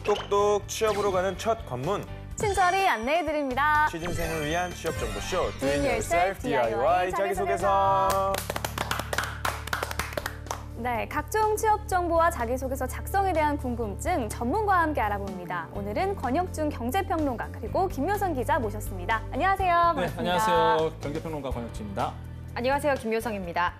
똑똑 취업으로 가는 첫 관문. 친절히 안내해드립니다. 취준생을 위한 취업정보쇼 Do It Yourself DIY 자기소개서. 네, 각종 취업 정보와 자기소개서 작성에 대한 궁금증 전문가와 함께 알아봅니다. 오늘은 권혁준 경제평론가 그리고 김효성 기자 모셨습니다. 안녕하세요. 반갑습니다. 네, 안녕하세요. 경제평론가 권혁준입니다. 안녕하세요. 김효성입니다.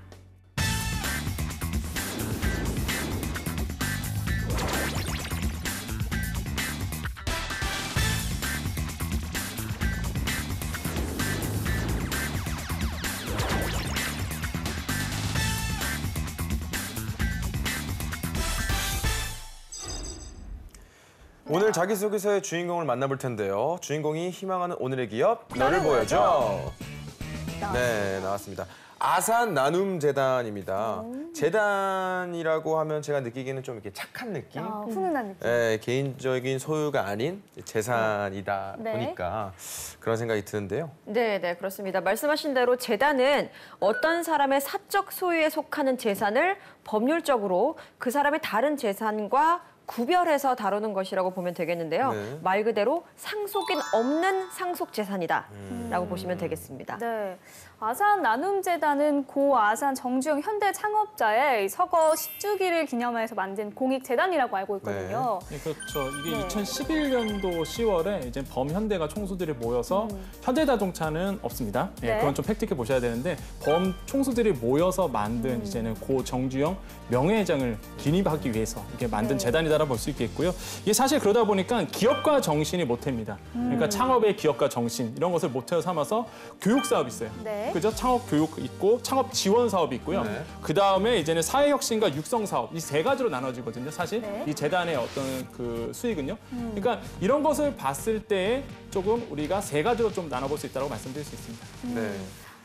오늘 자기소개서의 주인공을 만나볼 텐데요. 주인공이 희망하는 오늘의 기업, 너를 보여줘. 네, 나왔습니다. 아산 나눔 재단입니다. 재단이라고 하면 제가 느끼기에는 좀 이렇게 착한 느낌? 훈훈한 느낌. 네, 개인적인 소유가 아닌 재산이다 보니까 그런 생각이 드는데요. 네, 그렇습니다. 말씀하신 대로 재단은 어떤 사람의 사적 소유에 속하는 재산을 법률적으로 그 사람의 다른 재산과 구별해서 다루는 것이라고 보면 되겠는데요. 네. 말 그대로 상속인 없는 상속재산이다 라고 보시면 되겠습니다. 네, 아산 나눔재단은 고 아산 정주영 현대 창업자의 서거 10주기를 기념해서 만든 공익재단이라고 알고 있거든요. 네, 그렇죠. 이게 2011년도 10월에 이제 범현대가 총수들이 모여서 현대자동차는 없습니다. 네. 그건 좀 팩트있게 보셔야 되는데 범 총수들이 모여서 만든 이제는 고 정주영 명예회장을 기립하기 위해서 이렇게 만든 재단이다라고 볼 수 있겠고요. 이게 사실 그러다 보니까 기업가 정신이 모태입니다. 그러니까 창업의 기업가 정신 이런 것을 모태로 삼아서 교육 사업이 있어요. 네. 그죠? 창업 교육 있고 창업 지원 사업이 있고요. 네. 그 다음에 이제는 사회혁신과 육성 사업 이 세 가지로 나눠지거든요. 사실 네. 이 재단의 어떤 그 수익은요. 그러니까 이런 것을 봤을 때 조금 우리가 세 가지로 좀 나눠볼 수 있다고 말씀드릴 수 있습니다. 네.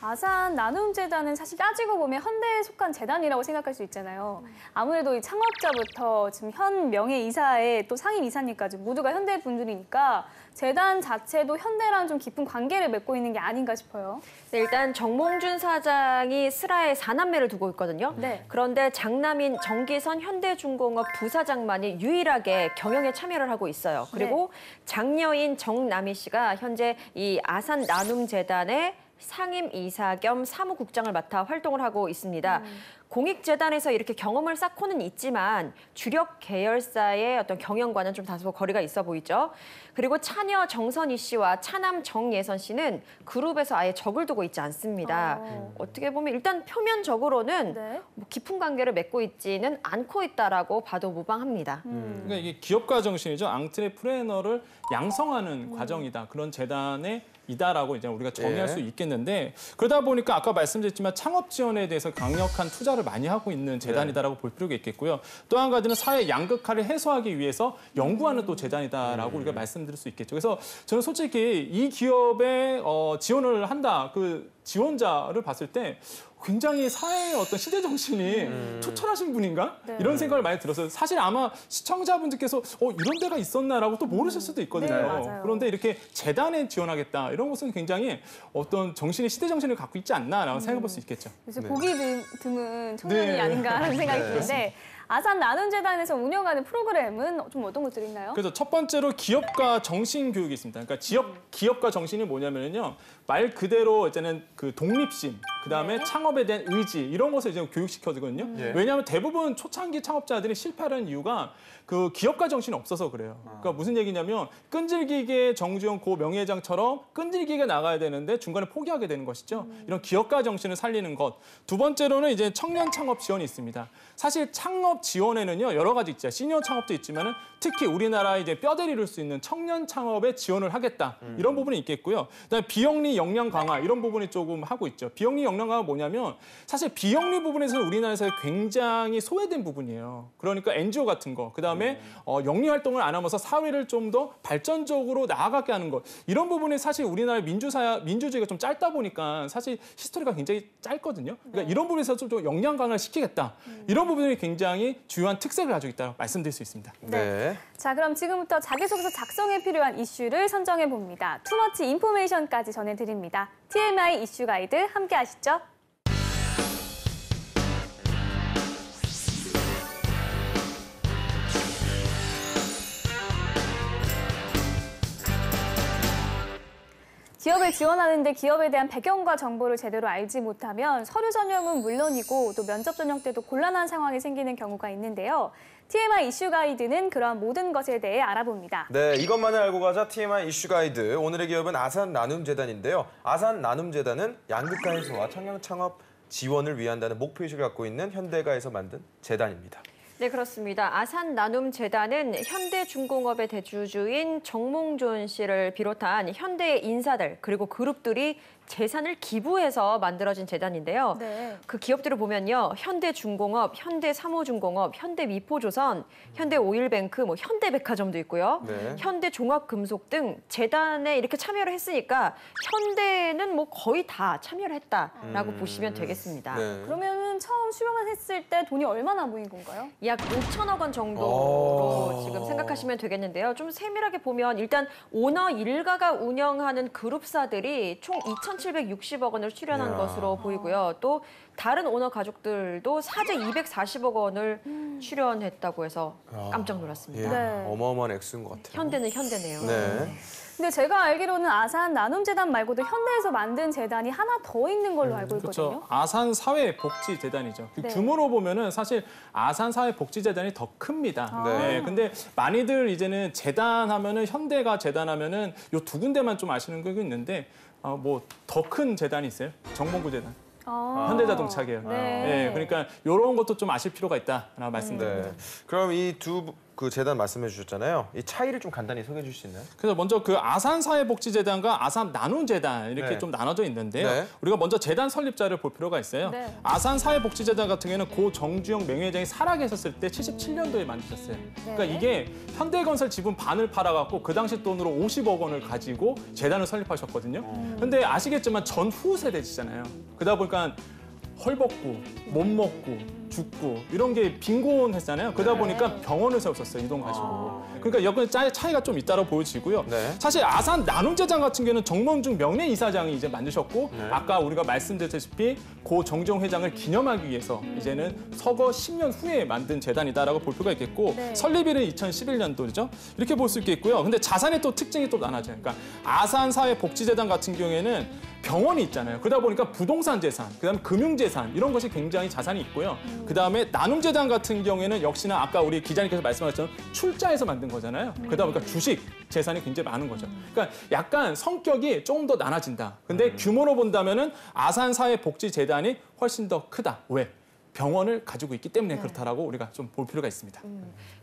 아산 나눔재단은 사실 따지고 보면 현대에 속한 재단이라고 생각할 수 있잖아요. 아무래도 이 창업자부터 지금 현 명예이사에 또 상임이사님까지 모두가 현대 분들이니까 재단 자체도 현대랑 좀 깊은 관계를 맺고 있는 게 아닌가 싶어요. 네, 일단 정몽준 사장이 슬하에 4남매를 두고 있거든요. 네. 그런데 장남인 정기선 현대중공업 부사장만이 유일하게 경영에 참여를 하고 있어요. 그리고 장녀인 정남희 씨가 현재 이 아산 나눔재단의 상임이사 겸 사무국장을 맡아 활동을 하고 있습니다. 공익재단에서 이렇게 경험을 쌓고는 있지만 주력 계열사의 어떤 경영과는 좀 다소 거리가 있어 보이죠. 그리고 차녀 정선희 씨와 차남 정예선 씨는 그룹에서 아예 적을 두고 있지 않습니다. 어떻게 보면 일단 표면적으로는 뭐 깊은 관계를 맺고 있지는 않고 있다라고 봐도 무방합니다. 그러니까 이게 기업가 정신이죠. 앙트레프레너를 양성하는 과정이다. 그런 재단의 이다라고 이제 우리가 정의할 수 있겠는데 그러다 보니까 아까 말씀드렸지만 창업 지원에 대해서 강력한 투자를 많이 하고 있는 재단이다라고 볼 필요가 있겠고요. 또 한 가지는 사회 양극화를 해소하기 위해서 연구하는 또 재단이다라고 우리가 말씀드릴 수 있겠죠. 그래서 저는 솔직히 이 기업에 지원을 한다 그 지원자를 봤을 때 굉장히 사회의 어떤 시대 정신이 투철하신 분인가? 이런 생각을 많이 들었어요. 사실 아마 시청자분들께서 이런 데가 있었나라고 또 모르실 수도 있거든요. 네, 맞아요. 그런데 이렇게 재단에 지원하겠다 이런 것은 굉장히 어떤 정신이 시대 정신을 갖고 있지 않나라고 생각해 볼 수 있겠죠. 요새 보기 드문 청년이 네. 아닌가 하는 생각이 네. 드는데 아산 나눔재단에서 운영하는 프로그램은 좀 어떤 것들이 있나요? 그래서 첫 번째로 기업가 정신 교육이 있습니다. 그러니까 기업가 정신이 뭐냐면요. 말 그대로 이제는 그 독립심, 그다음에 창업에 대한 의지 이런 것을 이제 교육시켜주거든요. 왜냐하면 대부분 초창기 창업자들이 실패하는 이유가 그 기업가 정신이 없어서 그래요. 그러니까 무슨 얘기냐면 끈질기게 정주영 고 명예회장처럼 끈질기게 나가야 되는데 중간에 포기하게 되는 것이죠. 이런 기업가 정신을 살리는 것. 두 번째로는 이제 청년 창업 지원이 있습니다. 사실 창업 지원에는요 여러 가지 있죠. 시니어 창업도 있지만은 특히 우리나라에 이제 뼈대를 이룰 수 있는 청년 창업에 지원을 하겠다 이런 부분이 있겠고요. 그다음에 비영리 역량 강화 이런 부분이 조금 하고 있죠. 비영리 역량 강화 뭐냐면 사실 비영리 부분에서는 우리나라에서 굉장히 소외된 부분이에요. 그러니까 NGO 같은 거, 그다음에 영리 활동을 안 하면서 사회를 좀 더 발전적으로 나아가게 하는 것 이런 부분이 사실 우리나라의 민주주의가 좀 짧다 보니까 사실 히스토리가 굉장히 짧거든요. 그러니까 이런 부분에서 좀 역량 강화를 시키겠다 이런 부분이 굉장히 주요한 특색을 가지고 있다고 말씀드릴 수 있습니다. 네. 자, 그럼 지금부터 자기소개서 작성에 필요한 이슈를 선정해 봅니다. 투머치 인포메이션까지 전해드립니다. TMI 이슈 가이드 함께 하시죠. 기업을 지원하는데 기업에 대한 배경과 정보를 제대로 알지 못하면 서류 전형은 물론이고 또 면접 전형 때도 곤란한 상황이 생기는 경우가 있는데요. TMI 이슈 가이드는 그런 모든 것에 대해 알아봅니다. 네, 이것만을 알고 가자 TMI 이슈 가이드. 오늘의 기업은 아산나눔재단인데요. 아산나눔재단은 양극화 해소와 청년 창업 지원을 위한다는 목표의식을 갖고 있는 현대가에서 만든 재단입니다. 네, 그렇습니다. 아산나눔재단은 현대중공업의 대주주인 정몽준 씨를 비롯한 현대의 인사들 그리고 그룹들이 재산을 기부해서 만들어진 재단인데요. 네. 그 기업들을 보면요. 현대중공업, 현대사무중공업, 현대미포조선, 현대오일뱅크, 뭐 현대백화점도 있고요. 네. 현대종합금속 등 재단에 이렇게 참여를 했으니까 현대는 뭐 거의 다 참여를 했다라고 보시면 되겠습니다. 네. 그러면은 처음 수령을 했을 때 돈이 얼마나 모인 건가요? 약 5천억 원 정도로 오. 지금 생각하시면 되겠는데요. 좀 세밀하게 보면 일단 오너 일가가 운영하는 그룹사들이 총 2,760억 원을 출연한 이야. 것으로 보이고요. 또 다른 오너 가족들도 사재 240억 원을 출연했다고 해서 깜짝 놀랐습니다. 예, 네. 어마어마한 액수인 것 같아요. 현대는 현대네요. 네. 근데 제가 알기로는 아산나눔재단 말고도 현대에서 만든 재단이 하나 더 있는 걸로 알고 있거든요. 그렇죠. 아산사회복지재단이죠. 그 네. 규모로 보면은 사실 아산사회복지재단이 더 큽니다. 네, 근데 많이들 이제는 재단 하면은 현대가 재단 하면은 요 두 군데만 좀 아시는 거 있는데 뭐 더 큰 재단이 있어요. 정몽구 재단. 현대자동차계열. 네. 네, 그러니까 이런 것도 좀 아실 필요가 있다라고 말씀드립니다. 네. 그럼 이 두 그 재단 말씀해 주셨잖아요. 이 차이를 좀 간단히 소개해 주실 수 있나요? 그래서 먼저 그 아산사회복지재단과 아산나눔재단 이렇게 네. 좀 나눠져 있는데요. 네. 우리가 먼저 재단 설립자를 볼 필요가 있어요. 네. 아산사회복지재단 같은 경우에는 고 정주영 명예회장이 살아계셨을 때 77년도에 만드셨어요. 그러니까 이게 현대건설 지분 반을 팔아갖고 그 당시 돈으로 50억 원을 가지고 재단을 설립하셨거든요. 근데 아시겠지만 전후 세대시잖아요. 그러다 보니까 헐벗고 못 먹고 죽고 이런 게 빈곤했잖아요. 그러다 보니까 병원을 세웠었어요. 이 돈 가지고. 그러니까 여건 차이가 좀 있다고 보여지고요. 네. 사실 아산 나눔재단 같은 경우는 정몽준 명예이사장이 이제 만드셨고 네. 아까 우리가 말씀드렸다시피 고 정정 회장을 기념하기 위해서 이제는 서거 10년 후에 만든 재단이다라고 볼 필요가 있겠고 네. 설립일은 2011년도죠. 이렇게 볼 수 있겠고요. 근데 자산의 또 특징이 또 나눠져요. 그러니까 아산사회복지재단 같은 경우에는 병원이 있잖아요. 그러다 보니까 부동산 재산, 그다음에 금융재산 이런 것이 굉장히 자산이 있고요. 그다음에 나눔재단 같은 경우에는 역시나 아까 우리 기자님께서 말씀하셨던 출자해서 만든 거잖아요. 그러다 보니까 주식 재산이 굉장히 많은 거죠. 그러니까 약간 성격이 조금 더 나눠진다. 근데 규모로 본다면은 아산사회복지재단이 훨씬 더 크다. 왜? 병원을 가지고 있기 때문에 그렇다라고 우리가 좀 볼 필요가 있습니다.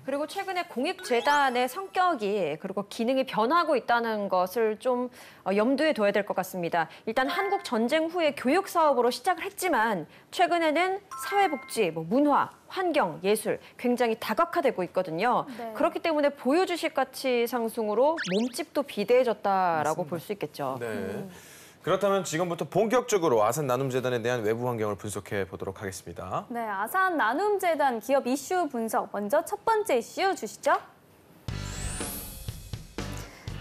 그리고 최근에 공익재단의 성격이 그리고 기능이 변하고 있다는 것을 좀 염두에 둬야 될 것 같습니다. 일단 한국 전쟁 후에 교육 사업으로 시작을 했지만 최근에는 사회복지, 문화, 환경, 예술 굉장히 다각화되고 있거든요. 네. 그렇기 때문에 보유주식 가치 상승으로 몸집도 비대해졌다라고 볼 수 있겠죠. 네. 그렇다면 지금부터 본격적으로 아산나눔재단에 대한 외부 환경을 분석해 보도록 하겠습니다. 네, 아산나눔재단 기업 이슈 분석. 먼저 첫 번째 이슈 주시죠.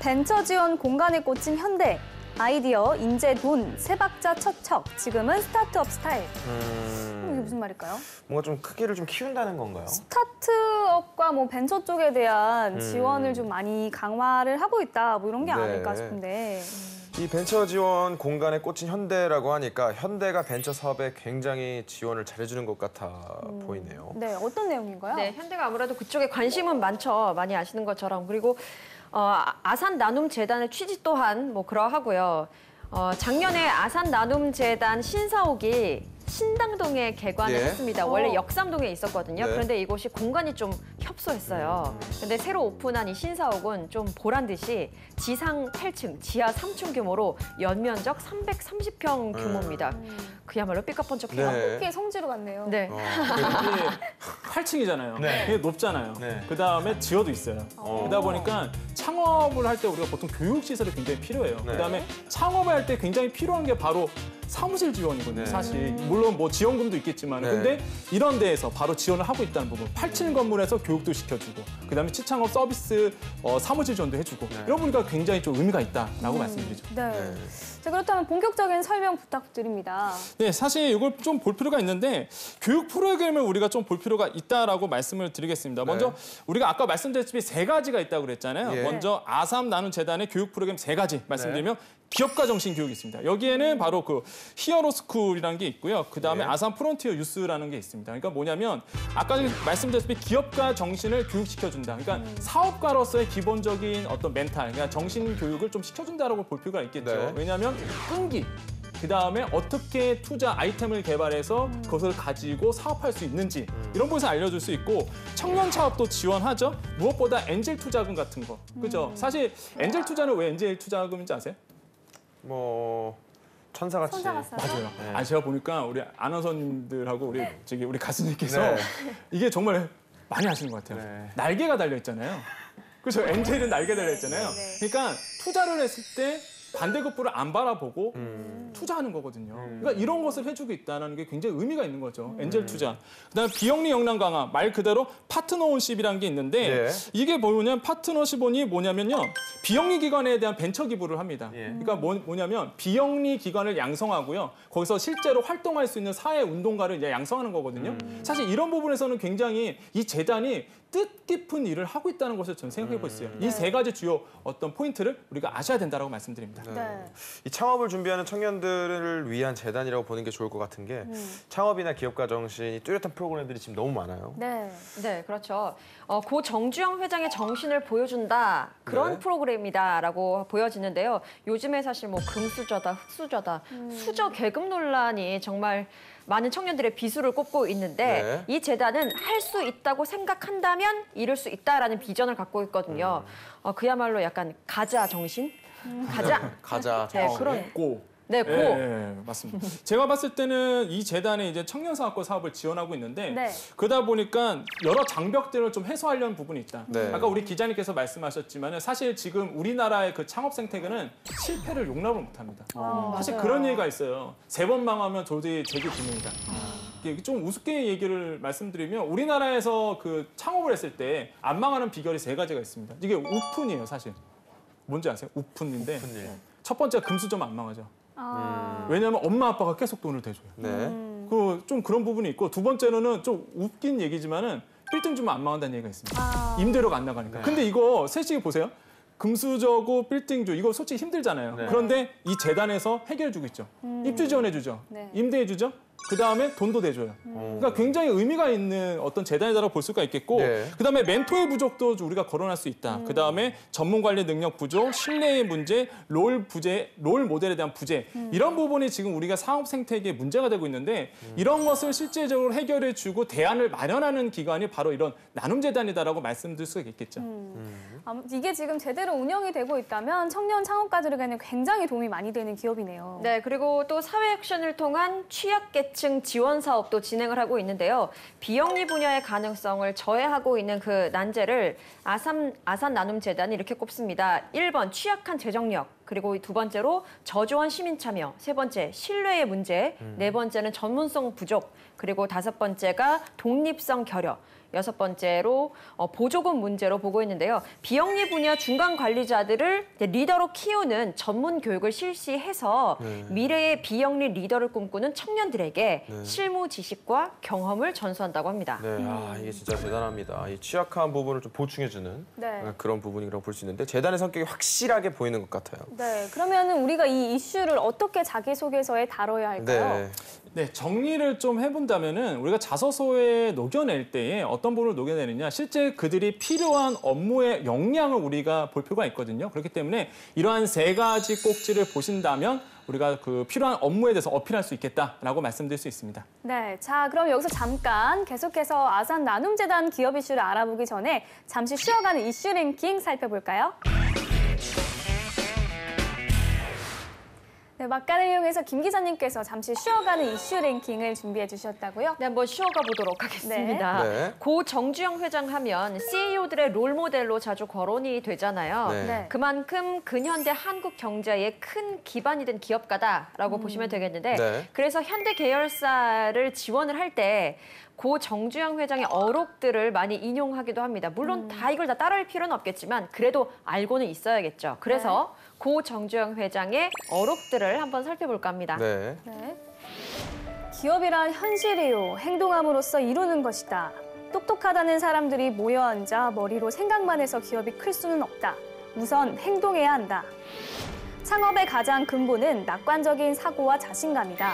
벤처 지원 공간에 꽂힌 현대. 아이디어, 인재, 돈, 세 박자 첫 척. 지금은 스타트업 스타일. 이게 무슨 말일까요? 뭔가 좀 크기를 좀 키운다는 건가요? 스타트업과 벤처 쪽에 대한 지원을 좀 많이 강화를 하고 있다. 이런 게 네. 아닐까 싶은데. 이 벤처 지원 공간에 꽂힌 현대라고 하니까 현대가 벤처 사업에 굉장히 지원을 잘해주는 것 같아 보이네요. 네, 어떤 내용인가요? 네, 현대가 아무래도 그쪽에 관심은 많죠. 많이 아시는 것처럼. 그리고 아산나눔재단의 취지 또한 그러하고요. 작년에 아산나눔재단 신사옥이 신당동에 개관을 예. 했습니다. 원래 역삼동에 있었거든요. 네. 그런데 이곳이 공간이 좀 협소했어요. 근데 새로 오픈한 이 신사옥은 좀 보란 듯이 지상 8층, 지하 3층 규모로 연면적 330평 규모입니다. 그야말로 삐까뻔쩍해요. 네. 함께 성지로 갔네요. 네. 이게 8층이잖아요. 네. 이게 높잖아요. 네. 그다음에 지어도 있어요. 그러다 보니까 창업을 할 때 우리가 보통 교육시설이 굉장히 필요해요. 네. 그다음에 창업을 할 때 굉장히 필요한 게 바로 사무실 지원이거든요, 네. 사실. 물론 지원금도 있겠지만. 네. 근데 이런 데에서 바로 지원을 하고 있다는 부분. 8층 건물에서 교육도 시켜주고, 그다음에 시창업 서비스 사무실 지원도 해주고. 이런 보니까 굉장히 좀 의미가 있다라고 말씀드리죠. 네. 자, 그렇다면 본격적인 설명 부탁드립니다. 네, 사실 이걸 좀 볼 필요가 있는데 교육 프로그램을 우리가 좀 볼 필요가 있다라고 말씀을 드리겠습니다. 먼저 우리가 아까 말씀드렸듯이 세 가지가 있다고 그랬잖아요. 예. 먼저 아산나눔재단의 교육 프로그램 세 가지 말씀드리면 기업가 정신 교육이 있습니다. 여기에는 바로 그 히어로 스쿨이라는 게 있고요. 그다음에 네. 아산 프론티어 유스라는 게 있습니다. 그러니까 뭐냐면 아까 말씀드렸다시피 기업가 정신을 교육시켜준다. 그러니까 사업가로서의 기본적인 어떤 멘탈, 그러니까 정신 교육을 좀 시켜준다라고 볼 필요가 있겠죠. 네. 왜냐하면 끈기. 그다음에 어떻게 투자 아이템을 개발해서 그것을 가지고 사업할 수 있는지 이런 부분에서 알려줄 수 있고 청년 창업도 지원하죠. 무엇보다 엔젤 투자금 같은 거. 그죠? 사실 엔젤 투자는 왜 엔젤 투자금인지 아세요? 뭐 천사같이. 천사 같아요. 맞아요. 네. 아 제가 보니까 우리 아나운서님들하고 우리 가수님께서 네. 이게 정말 많이 하시는 것 같아요. 네. 날개가 달려 있잖아요. 그렇죠. 엔젤은 날개 달려 있잖아요. 그러니까 투자를 했을 때 반대급부를 안 바라보고 투자하는 거거든요. 그러니까 이런 것을 해주고 있다는 게 굉장히 의미가 있는 거죠. 엔젤 투자. 그다음에 비영리 역량 강화. 말 그대로 파트너온십이라는 게 있는데 네. 이게 뭐냐면 파트너십원이 뭐냐면요. 비영리 기관에 대한 벤처 기부를 합니다. 예. 그러니까 뭐냐면 비영리 기관을 양성하고요. 거기서 실제로 활동할 수 있는 사회 운동가를 이제 양성하는 거거든요. 사실 이런 부분에서는 굉장히 이 재단이 뜻깊은 일을 하고 있다는 것을 저는 생각해보고 있어요. 이 세 가지 주요 어떤 포인트를 우리가 아셔야 된다고 말씀드립니다. 네. 이 창업을 준비하는 청년들을 위한 재단이라고 보는 게 좋을 것 같은 게 창업이나 기업가 정신이 뚜렷한 프로그램들이 지금 너무 많아요. 네. 네, 그렇죠. 고 정주영 회장의 정신을 보여준다 그런 네. 프로그램이다라고 보여지는데요. 요즘에 사실 뭐 금수저다, 흑수저다, 수저 계급 논란이 정말 많은 청년들의 비수를 꼽고 있는데 네. 이 재단은 할 수 있다고 생각한다면 이룰 수 있다라는 비전을 갖고 있거든요. 그야말로 약간 가자 정신, 가자. 가자. 네, 정신. 그런 고. 네, 고. 네, 맞습니다. 제가 봤을 때는 이 재단에 이제 청년사업과 사업을 지원하고 있는데 네. 그러다 보니까 여러 장벽들을 좀 해소하려는 부분이 있다. 네. 아까 우리 기자님께서 말씀하셨지만 사실 지금 우리나라의 그 창업 생태계는 실패를 용납을 못합니다. 사실 맞아요. 그런 얘기가 있어요. 3번 망하면 도저히 재기불능이다. 이게 좀 우습게 얘기를 말씀드리면 우리나라에서 그 창업을 했을 때 안 망하는 비결이 3가지가 있습니다. 이게 우푼이에요, 사실. 뭔지 아세요? 우푼인데 우푼일. 첫 번째가 금수저만 안 망하죠. 아. 왜냐하면 엄마 아빠가 계속 돈을 대줘요. 네. 좀 그런 부분이 있고 두 번째로는 좀 웃긴 얘기지만은 빌딩 주면 안 망한다는 얘기가 있습니다. 아. 임대료가 안 나가니까. 근데 이거 솔직히 보세요. 금수저고 빌딩주 이거 솔직히 힘들잖아요. 네. 그런데 이 재단에서 해결해주고 있죠. 입주 지원해주죠. 네. 임대해주죠. 그다음에 돈도 대줘요. 그러니까 굉장히 의미가 있는 어떤 재단이라고 볼 수가 있겠고 네. 그다음에 멘토의 부족도 우리가 거론할 수 있다. 그다음에 전문 관리 능력 부족, 신뢰의 문제, 롤 모델에 대한 부재 이런 부분이 지금 우리가 사업 생태계에 문제가 되고 있는데 이런 것을 실제적으로 해결해 주고 대안을 마련하는 기관이 바로 이런 나눔재단이다라고 말씀드릴 수가 있겠죠. 이게 지금 제대로 운영이 되고 있다면 청년 창업가들에게는 굉장히 도움이 많이 되는 기업이네요. 네, 그리고 또 사회 액션을 통한 취약계층 지원 사업도 진행을 하고 있는데요. 비영리 분야의 가능성을 저해하고 있는 그 난제를 아산 나눔재단이 이렇게 꼽습니다. 1번 취약한 재정력, 그리고 두 번째로 저조한 시민 참여, 세 번째 신뢰의 문제, 네 번째는 전문성 부족, 그리고 다섯 번째가 독립성 결여. 여섯 번째로 보조금 문제로 보고 있는데요. 비영리 분야 중간 관리자들을 리더로 키우는 전문 교육을 실시해서 미래의 비영리 리더를 꿈꾸는 청년들에게 실무 지식과 경험을 전수한다고 합니다. 네, 이게 진짜 대단합니다. 이 취약한 부분을 좀 보충해주는 네. 그런 부분이라고 볼 수 있는데 재단의 성격이 확실하게 보이는 것 같아요. 네, 그러면은 우리가 이 이슈를 어떻게 자기소개서에 다뤄야 할까요? 네, 정리를 좀 해본다면은 우리가 자소서에 녹여낼 때에 어떤 부분을 녹여내느냐, 실제 그들이 필요한 업무의 역량을 우리가 볼 필요가 있거든요. 그렇기 때문에 이러한 3가지 꼭지를 보신다면 우리가 그 필요한 업무에 대해서 어필할 수 있겠다라고 말씀드릴 수 있습니다. 네, 자 그럼 여기서 잠깐 계속해서 아산 나눔재단 기업 이슈를 알아보기 전에 잠시 쉬어가는 이슈 랭킹 살펴볼까요? 네, 막간을 이용해서 김 기자님께서 잠시 쉬어가는 이슈 랭킹을 준비해 주셨다고요? 네, 한번 쉬어가 보도록 하겠습니다. 네. 고 정주영 회장 하면 CEO들의 롤모델로 자주 거론이 되잖아요. 네. 네. 그만큼 근현대 한국 경제의 큰 기반이 된 기업가다라고 보시면 되겠는데 네. 그래서 현대 계열사를 지원을 할 때 고 정주영 회장의 어록들을 많이 인용하기도 합니다. 물론 다 이걸 다 따라할 필요는 없겠지만 그래도 알고는 있어야겠죠. 그래서 고 정주영 회장의 어록들을 한번 살펴볼까 합니다. 네. 네. 기업이란 현실이요. 행동함으로써 이루는 것이다. 똑똑하다는 사람들이 모여 앉아 머리로 생각만 해서 기업이 클 수는 없다. 우선 행동해야 한다. 창업의 가장 근본은 낙관적인 사고와 자신감이다.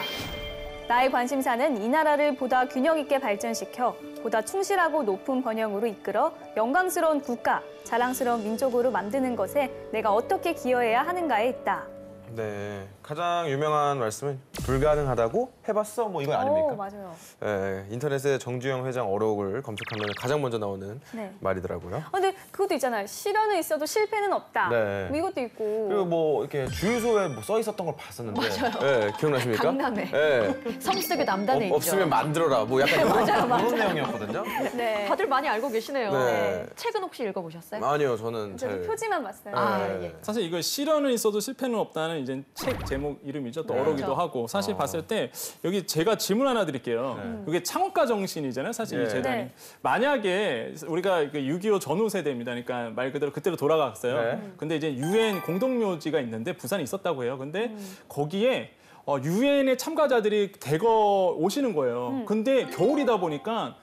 나의 관심사는 이 나라를 보다 균형 있게 발전시켜 보다 충실하고 높은 번영으로 이끌어 영광스러운 국가, 자랑스러운 민족으로 만드는 것에 내가 어떻게 기여해야 하는가에 있다. 네, 가장 유명한 말씀은 불가능하다고 해봤어? 뭐 이건 아닙니까? 맞아요. 네, 인터넷에 정주영 회장 어록을 검색하면 가장 먼저 나오는 네. 말이더라고요. 근데 그것도 있잖아요. 시련은 있어도 실패는 없다. 네. 뭐 이것도 있고. 그리고 뭐 이렇게 주유소에 뭐 써 있었던 걸 봤었는데, 네, 기억나십니까? 강남에. 네. 성수대교 남단에 있죠. 없으면 만들어라. 뭐 약간 이런 내용이었거든요. 네. 다들 많이 알고 계시네요. 네. 책은 혹시 읽어보셨어요? 아니요, 저는 저도 잘. 표지만 봤어요. 아, 네. 예. 사실 이거 시련은 있어도 실패는 없다는 이제 책 제목 이름이죠. 또 어록이기도 그렇죠. 하고 사실 봤을 때 여기 제가 질문 하나 드릴게요. 이게 창업가 정신이잖아요. 사실 네. 이 재단이. 네. 만약에 우리가 6.25 전후 세대입니다. 그러니까 말 그대로 그때로 돌아갔어요. 네. 근데 이제 유엔 공동묘지가 있는데 부산에 있었다고 해요. 근데 거기에 유엔의 참가자들이 대거 오시는 거예요. 근데 겨울이다 보니까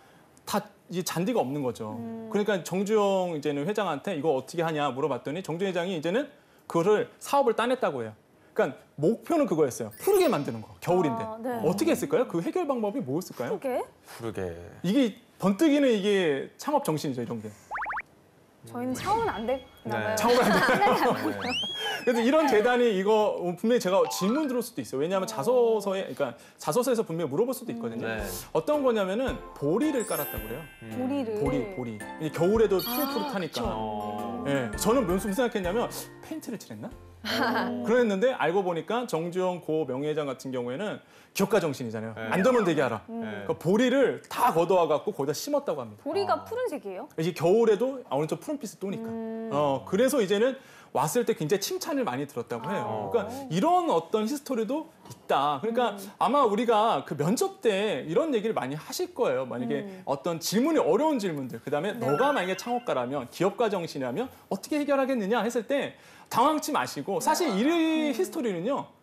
다 이제 잔디가 없는 거죠. 그러니까 정주영 이제는 회장한테 이거 어떻게 하냐 물어봤더니 정주영 회장이 이제는 그거를 사업을 따냈다고 해요. 그러니까 목표는 그거였어요. 푸르게 만드는 거. 겨울인데. 아, 네. 어떻게 했을까요? 그 해결 방법이 뭐였을까요? 그게 그러게. 이게 번뜩이는 이게 창업 정신이죠, 이런 게. 저희는 창업은 안 됐나 봐요. 네. 창업을 안 돼. 생각이 안 나요. 그래서 이런 재단이 이거 분명히 제가 질문 들을 수도 있어요. 왜냐하면 그러니까 자소서에서 분명히 물어볼 수도 있거든요. 네. 어떤 거냐면은 보리를 깔았다고 그래요. 보리를. 보리. 이게 겨울에도 푸릇푸릇하니까. 어. 예, 저는 무슨 생각했냐면 페인트를 칠했나? 그랬는데 알고 보니까 정주영 고 명예회장 같은 경우에는 기업가 정신이잖아요. 네. 안 되면 되게 하라. 네. 그러니까 보리를 다 걷어와 갖고 거기다 심었다고 합니다. 보리가 푸른색이에요? 이제 겨울에도 어느 쪽 푸른빛을 도니까. 그래서 이제는 왔을 때 굉장히 칭찬을 많이 들었다고 해요. 그러니까 이런 어떤 히스토리도 있다. 그러니까 아마 우리가 그 면접 때 이런 얘기를 많이 하실 거예요. 만약에 어떤 질문이 어려운 질문들, 그다음에 너가 만약에 창업가라면 기업가 정신이라면 어떻게 해결하겠느냐 했을 때 당황치 마시고 사실 이 히스토리는요.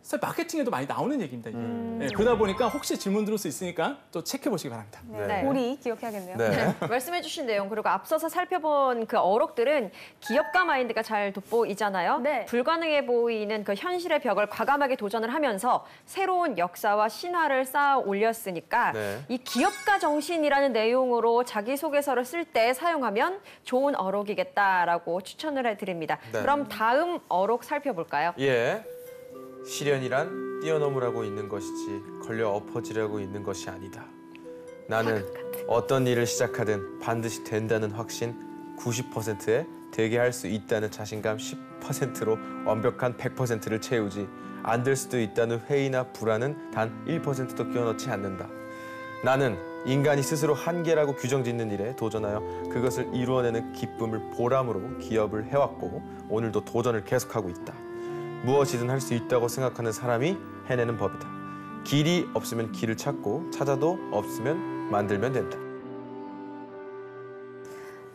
사실 마케팅에도 많이 나오는 얘기입니다. 이게. 네, 그러다 보니까 혹시 질문 들을 수 있으니까 또 체크해 보시기 바랍니다. 네. 보리 기억해야겠네요. 네. 말씀해주신 내용 그리고 앞서서 살펴본 그 어록들은 기업가 마인드가 잘 돋보이잖아요. 네. 불가능해 보이는 그 현실의 벽을 과감하게 도전을 하면서 새로운 역사와 신화를 쌓아 올렸으니까 네. 이 기업가 정신이라는 내용으로 자기소개서를 쓸 때 사용하면 좋은 어록이겠다라고 추천을 해드립니다. 네. 그럼 다음 어록 살펴볼까요? 예. 시련이란 뛰어넘으라고 있는 것이지 걸려 엎어지려고 있는 것이 아니다. 나는 어떤 일을 시작하든 반드시 된다는 확신 90%에 되게 할 수 있다는 자신감 10%로 완벽한 100%를 채우지 안 될 수도 있다는 회의나 불안은 단 1%도 끼워넣지 않는다. 나는 인간이 스스로 한계라고 규정짓는 일에 도전하여 그것을 이루어내는 기쁨을 보람으로 기업을 해왔고 오늘도 도전을 계속하고 있다. 무엇이든 할 수 있다고 생각하는 사람이 해내는 법이다. 길이 없으면 길을 찾고 찾아도 없으면 만들면 된다.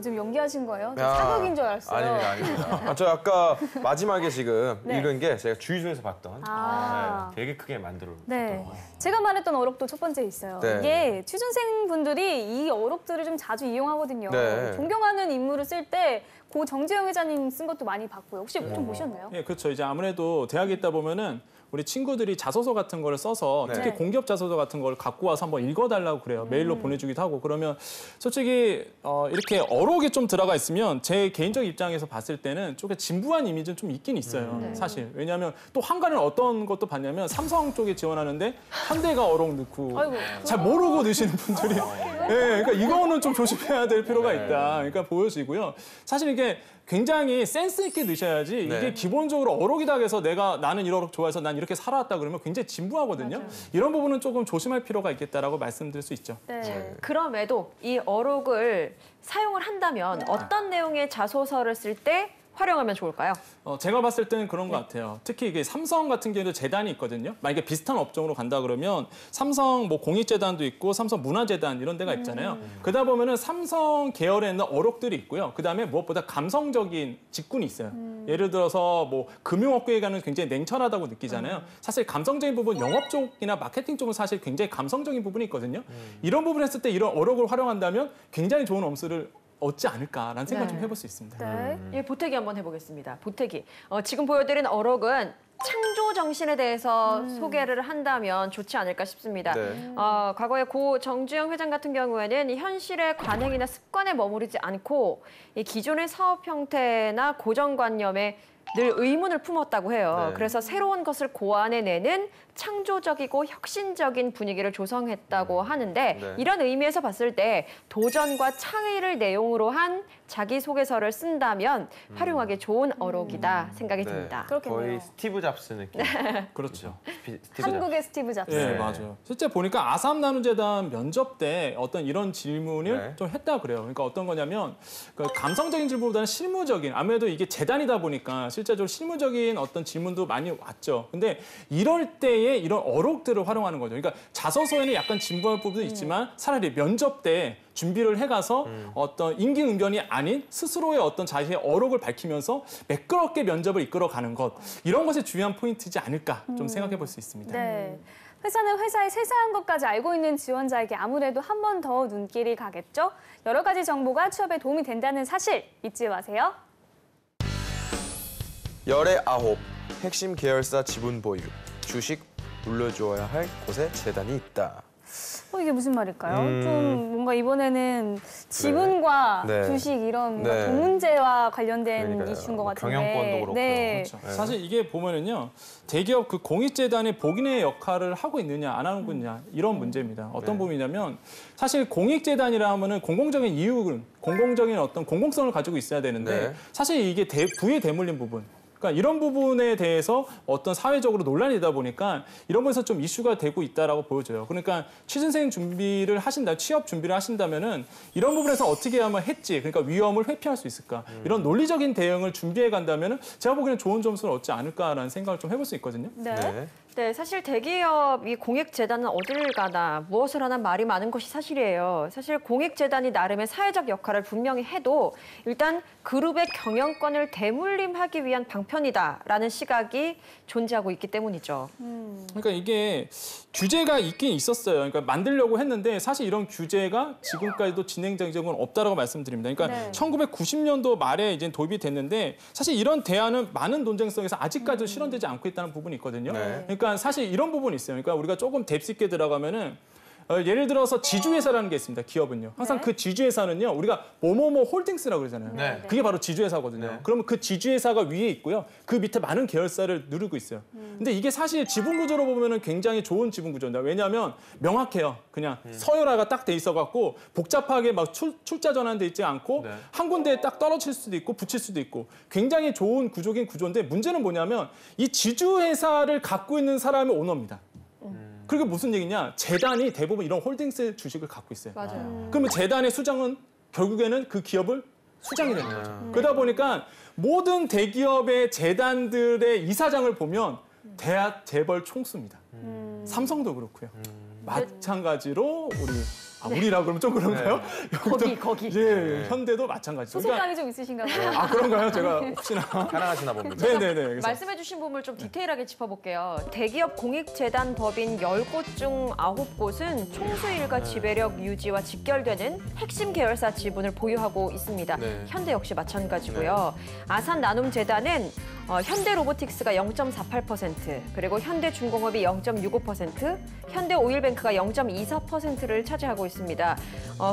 지금 연기하신 거예요? 저 야, 사극인 줄 알았어요. 아닙니다. 저 아까 마지막에 지금 네. 읽은 게 제가 주유소에서 봤던 아. 네, 되게 크게 만들어 네. 제가 말했던 어록도 첫 번째 있어요. 네. 이게 취준생분들이 이 어록들을 좀 자주 이용하거든요. 네. 존경하는 인물을 쓸 때 고 정재영 회장님 쓴 것도 많이 봤고요. 혹시 좀 보셨나요? 예, 그렇죠. 이제 아무래도 대학에 있다 보면은 우리 친구들이 자소서 같은 거를 써서 특히 네. 공기업 자소서 같은 걸 갖고 와서 한번 읽어달라고 그래요. 메일로 보내주기도 하고 그러면 솔직히 이렇게 어록이 좀 들어가 있으면 제 개인적 입장에서 봤을 때는 조금 진부한 이미지는 좀 있긴 있어요. 사실 왜냐하면 또 한가는 어떤 것도 봤냐면 삼성 쪽에 지원하는데 현대가 어록 넣고 아이고. 잘 모르고 넣으시는 분들이 예, 그러니까 이거는 좀 조심해야 될 필요가 있다. 그러니까 보여지고요. 사실 이게 굉장히 센스 있게 넣으셔야지 네. 이게 기본적으로 어록이다 해서 나는 이 어록 좋아해서 난 이렇게 살아왔다 그러면 굉장히 진부하거든요. 이런 부분은 조금 조심할 필요가 있겠다라고 말씀드릴 수 있죠. 네. 그럼에도 이 어록을 사용을 한다면 어떤 내용의 자소서를 쓸 때 활용하면 좋을까요? 제가 봤을 때는 그런 것 같아요. 특히 이게 삼성 같은 경우도 재단이 있거든요. 만약에 비슷한 업종으로 간다 그러면 삼성 뭐 공익재단도 있고 삼성 문화재단 이런 데가 있잖아요. 그러다 보면은 삼성 계열에 있는 어록들이 있고요. 그다음에 무엇보다 감성적인 직군이 있어요. 예를 들어서 뭐 금융업계에 가는 굉장히 냉철하다고 느끼잖아요. 사실 감성적인 부분 영업 쪽이나 마케팅 쪽은 사실 굉장히 감성적인 부분이 있거든요. 이런 부분을 했을 때 이런 어록을 활용한다면 굉장히 좋은 얻지 않을까라는 생각 좀 해볼 수 있습니다. 네. 예, 보태기 한번 해보겠습니다. 보태기. 지금 보여드린 어록은 창조 정신에 대해서 소개를 한다면 좋지 않을까 싶습니다. 네. 과거에 고 정주영 회장 같은 경우에는 이 현실의 관행이나 습관에 머무르지 않고 이 기존의 사업 형태나 고정관념에 늘 의문을 품었다고 해요. 네. 그래서 새로운 것을 고안해내는 창조적이고 혁신적인 분위기를 조성했다고 하는데 네. 이런 의미에서 봤을 때 도전과 창의를 내용으로 한 자기소개서를 쓴다면 활용하기 좋은 어록이다 생각이 네. 듭니다. 그렇겠네요. 거의 스티브 잡스 느낌. 그렇죠. 스티브 잡스. 한국의 스티브 잡스. 예, 네. 맞아요. 실제 보니까 아산 나눔재단 면접 때 어떤 이런 질문을 네. 좀 했다 그래요. 그러니까 어떤 거냐면 그 감성적인 질문보다는 실무적인, 아무래도 이게 재단이다 보니까 실제적으로 실무적인 어떤 질문도 많이 왔죠. 근데 이럴 때에 이런 어록들을 활용하는 거죠. 그러니까 자소서에는 약간 진부할 부분도 있지만 차라리 면접 때 준비를 해가서 어떤 임기응변이 아닌 스스로의 어떤 자신의 어록을 밝히면서 매끄럽게 면접을 이끌어가는 것, 이런 것이 중요한 포인트지 않을까 좀 생각해 볼 수 있습니다. 네. 회사는 회사의 세세한 것까지 알고 있는 지원자에게 아무래도 한 번 더 눈길이 가겠죠. 여러 가지 정보가 취업에 도움이 된다는 사실 잊지 마세요. 열의 9, 핵심 계열사 지분 보유, 주식 물려주어야 할 곳에 재단이 있다. 이게 무슨 말일까요? 좀 뭔가 이번에는 지분과 네. 주식 이런 뭔가 네. 돈 문제와 관련된 그러니까요. 이슈인 것 뭐 같은데. 경영권도 그렇고요. 네. 그렇죠. 사실 이게 보면은요, 대기업 그 공익재단이 복인의 역할을 하고 있느냐 안 하고 있느냐 이런 문제입니다. 어떤 네. 부분이냐면 사실 공익재단이라 하면은 공공적인 이유는 공공적인 어떤 공공성을 가지고 있어야 되는데 네. 사실 이게 부에 대물림 부분. 그러니까 이런 부분에 대해서 어떤 사회적으로 논란이 되다 보니까 이런 부분에서 좀 이슈가 되고 있다라고 보여져요. 그러니까 취준생 준비를 하신다, 취업 준비를 하신다면은 이런 부분에서 어떻게 하면 했지, 그러니까 위험을 회피할 수 있을까, 이런 논리적인 대응을 준비해 간다면은 제가 보기에는 좋은 점수를 얻지 않을까라는 생각을 좀 해볼 수 있거든요. 네. 네. 네, 사실 대기업이 공익재단은 어딜 가나 무엇을 하나 말이 많은 것이 사실이에요. 사실 공익재단이 나름의 사회적 역할을 분명히 해도 일단 그룹의 경영권을 대물림하기 위한 방편이다라는 시각이 존재하고 있기 때문이죠. 그러니까 이게 규제가 있긴 있었어요. 그러니까 만들려고 했는데 사실 이런 규제가 지금까지도 진행된 적은 없다라고 말씀드립니다. 그러니까 네. 1990년도 말에 이제 도입이 됐는데 사실 이런 대안은 많은 논쟁성에서 아직까지도 실현되지 않고 있다는 부분이 있거든요. 네. 그러니까 사실 이런 부분이 있어요. 그러니까 우리가 조금 뎁스 있게 들어가면은 예를 들어서 지주회사라는 게 있습니다. 기업은요. 항상 네. 그 지주회사는요. 우리가 뭐뭐뭐 홀딩스라고 그러잖아요. 네. 그게 바로 지주회사거든요. 네. 그러면 그 지주회사가 위에 있고요. 그 밑에 많은 계열사를 누르고 있어요. 근데 이게 사실 지분 구조로 보면은 굉장히 좋은 지분 구조입니다. 왜냐하면 명확해요. 그냥 서열화가 딱 돼 있어갖고 복잡하게 막 출자 전환돼 있지 않고 네. 한 군데에 딱 떨어질 수도 있고 붙일 수도 있고 굉장히 좋은 구조긴 구조인데 문제는 뭐냐면 이 지주회사를 갖고 있는 사람이 오너입니다. 그게 무슨 얘기냐? 재단이 대부분 이런 홀딩스 주식을 갖고 있어요. 맞아요. 그러면 재단의 수장은 결국에는 그 기업을 수장이 되는 거죠. 그러다 보니까 모든 대기업의 재단들의 이사장을 보면 대학 재벌 총수입니다. 삼성도 그렇고요. 마찬가지로 우리라 그러면 좀 그런가요? 거기. 예, 현대도 마찬가지죠. 소속감이 좀 있으신가 봐요. 아, 그런가요? 제가 혹시나. 사랑하시나 봅니다. 네네네. 그래서 말씀해주신 부분을 좀 디테일하게 짚어볼게요. 대기업 공익재단 법인 10곳 중 9곳은 총수 일가 지배력 유지와 직결되는 핵심 계열사 지분을 보유하고 있습니다. 네. 현대 역시 마찬가지고요. 아산 나눔재단은 현대로보틱스가 0.48%, 그리고 현대중공업이 0.65%, 현대오일뱅크가 0.24%를 차지하고 있습니다.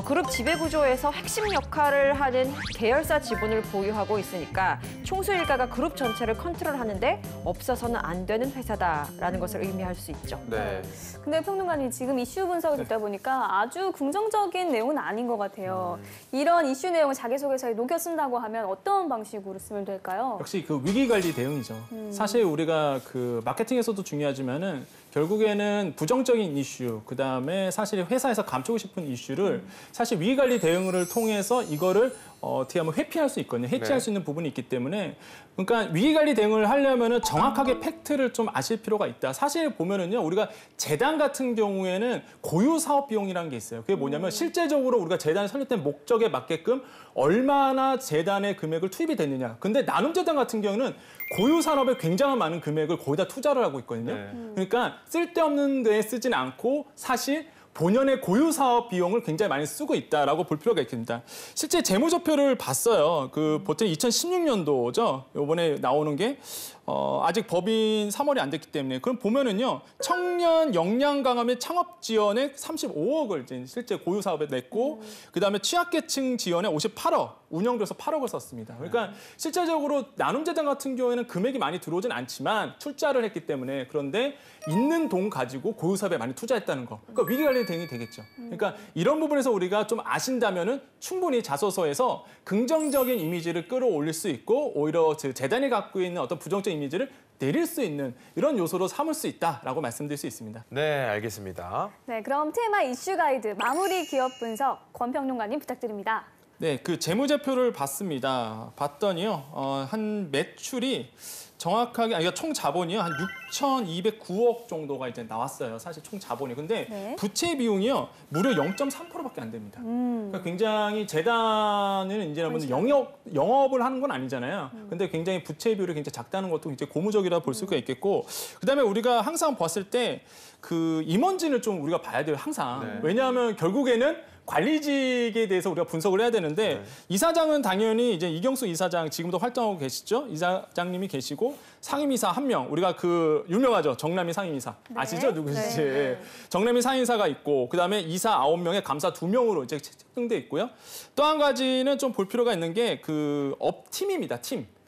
그룹 지배구조에서 핵심 역할을 하는 계열사 지분을 보유하고 있으니까 총수 일가가 그룹 전체를 컨트롤하는데 없어서는 안 되는 회사다라는 것을 의미할 수 있죠. 네. 근데 평론가님 지금 이슈 분석을 듣다 보니까 아주 긍정적인 내용은 아닌 것 같아요. 이런 이슈 내용을 자기소개서에 녹여 쓴다고 하면 어떤 방식으로 쓰면 될까요? 역시 그 위기관리 대응이죠. 사실 우리가 그 마케팅에서도 중요하지만은 결국에는 부정적인 이슈, 그다음에 사실 회사에서 감추고 싶은 이슈를 사실 위기관리 대응을 통해서 이거를 어떻게 하면 회피할 수 있거든요. 해치할 네. 수 있는 부분이 있기 때문에 그러니까 위기관리 대응을 하려면은 정확하게 팩트를 좀 아실 필요가 있다. 사실 보면은요, 우리가 재단 같은 경우에는 고유 사업 비용이라는 게 있어요. 그게 뭐냐면 실제적으로 우리가 재단이 설립된 목적에 맞게끔 얼마나 재단의 금액을 투입이 됐느냐. 근데 나눔재단 같은 경우는 고유 산업에 굉장히 많은 금액을 거기다 투자를 하고 있거든요. 네. 그러니까 쓸데없는 데에 쓰진 않고 사실 본연의 고유 사업 비용을 굉장히 많이 쓰고 있다라고 볼 필요가 있겠습니다. 실제 재무제표를 봤어요. 그 보통 2016년도죠. 이번에 나오는 게 아직 법인 3월이 안 됐기 때문에 그럼 보면은요. 청년 역량 강화 및 창업 지원에 35억을 이제 실제 고유 사업에 냈고 그다음에 취약계층 지원에 58억, 운영비로서 8억을 썼습니다. 그러니까 실제적으로 나눔재단 같은 경우에는 금액이 많이 들어오진 않지만 출자를 했기 때문에 그런데 있는 돈 가지고 고유 사업에 많이 투자했다는 거. 그러니까 위기 관리 대응이 되겠죠. 그러니까 이런 부분에서 우리가 좀 아신다면은 충분히 자소서에서 긍정적인 이미지를 끌어올릴 수 있고 오히려 재단이 갖고 있는 어떤 부정적 이미지를 내릴 수 있는 이런 요소로 삼을 수 있다라고 말씀드릴 수 있습니다. 네, 알겠습니다. 네, 그럼 TMI 이슈 가이드 마무리 기업 분석 권평론가님 부탁드립니다. 네, 그 재무제표를 봤습니다. 봤더니요, 한 매출이 정확하게, 그러니까 총 자본이요, 한 6,209억 정도가 이제 나왔어요. 사실 총 자본이. 근데 네. 부채 비용이요, 무려 0.3%밖에 안 됩니다. 그러니까 굉장히 재단은 이제 여러분 영업을 하는 건 아니잖아요. 근데 굉장히 부채 비율이 굉장히 작다는 것도 굉장히 고무적이라 볼 수가 있겠고, 그다음에 우리가 항상 봤을 때 그 임원진을 좀 우리가 봐야 돼요, 항상. 네. 왜냐하면 결국에는 관리직에 대해서 우리가 분석을 해야 되는데 네. 이사장은 당연히 이제 이경수 이사장 지금도 활동하고 계시죠? 이사장님이 계시고 상임이사 한 명, 우리가 그 유명하죠? 정남희 상임이사. 네. 아시죠? 누구신지. 네. 정남희 상임이사가 있고 그다음에 이사 9명에 감사 2명으로 이제 책정돼 있고요. 또 한 가지는 좀 볼 필요가 있는 게 그 업팀입니다.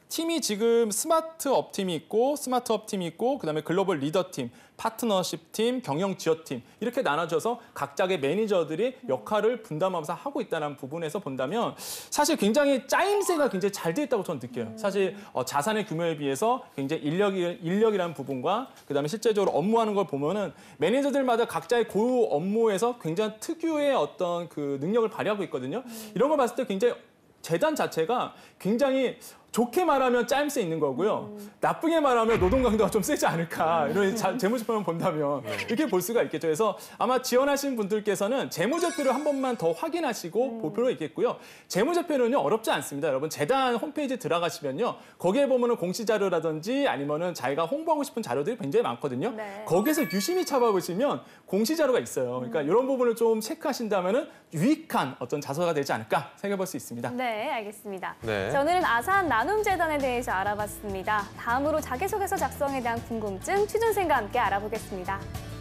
팀이 지금 스마트 업팀이 있고 스마트 업팀이 있고 그다음에 글로벌 리더팀, 파트너십 팀, 경영 지원팀 이렇게 나눠져서 각자의 매니저들이 역할을 분담하면서 하고 있다는 부분에서 본다면 사실 굉장히 짜임새가 굉장히 잘 돼 있다고 저는 느껴요. 사실 자산의 규모에 비해서 굉장히 인력이라는 부분과 그다음에 실제적으로 업무하는 걸 보면은 매니저들마다 각자의 고유 업무에서 굉장히 특유의 어떤 그 능력을 발휘하고 있거든요. 이런 걸 봤을 때 굉장히 재단 자체가 굉장히 좋게 말하면 짜임새 있는 거고요. 나쁘게 말하면 노동 강도가 좀 세지 않을까. 이런 재무제표만 본다면 이렇게 볼 수가 있겠죠. 그래서 아마 지원하신 분들께서는 재무제표를 한 번만 더 확인하시고 볼 필요가 있겠고요. 재무제표는요 어렵지 않습니다. 여러분 재단 홈페이지 들어가시면요. 거기에 보면은 공시자료라든지 아니면은 자기가 홍보하고 싶은 자료들이 굉장히 많거든요. 네. 거기에서 유심히 찾아보시면 공시자료가 있어요. 그러니까 이런 부분을 좀 체크하신다면은 유익한 어떤 자소가 되지 않을까 생각해 볼 수 있습니다. 네, 알겠습니다. 네. 자, 오늘은 아산 나눔재단에 대해서 알아봤습니다. 다음으로 자기소개서 작성에 대한 궁금증 취준생과 함께 알아보겠습니다.